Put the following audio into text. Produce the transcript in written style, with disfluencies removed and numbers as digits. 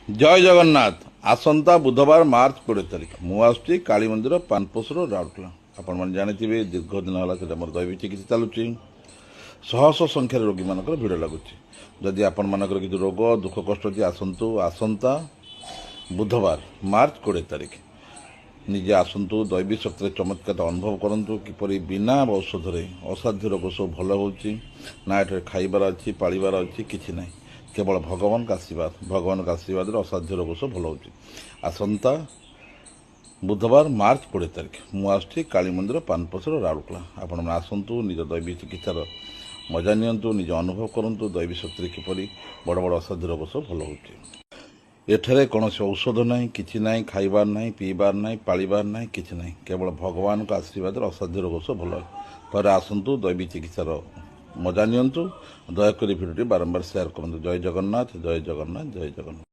जय जगन्नाथ। आसंता बुधवार मार्च 20 तारिख मुझे काली मंदिर पानपोसर राउरकेला। आपण मैंने जानते दीर्घ दिन है मोर दैविक चिकित्सा चलुची। शह शह संख्यार रोगी मान भिड़ लगुच। जदि आपण मानकर किसी रोग दुख कष्ट अच्छी आसतु आसंता बुधवार मार्च 20 तारिख निजे आसतु दैविक शक्ति चमत्कार अनुभव करूँ किपर बिना औषध असाध्य रोग सब भल हो ना ये खाइबार अच्छी पालिबार अच्छी किसी ना केवल भगवान का आशीर्वाद असाध्य रोग सब भल हो। आसंता बुधवार मार्च 20 तारिख मुझे काली मंदिर पानपोसर राउरकेला। आपण मैंने आसतु निज दैविक चिकित्सार मजा नियंतु निज अनुभव करूँ दैविक शक्ति किपर बड़ बड़ असाध्य रोग सब भल हो। एठारे कौन औषध ना कि ना खाइबार ना पीबार ना पालिबार ना कि ना केवल भगवान का आशीर्वाद असाध्य रोग सब भल। थे आसतु दैविक चिकित्सार मजा नियंतु। दयाकोरी भिडियोटी बारंबार शेयर करूँ। जय जगन्नाथ जय जगन्नाथ जय जगन्नाथ।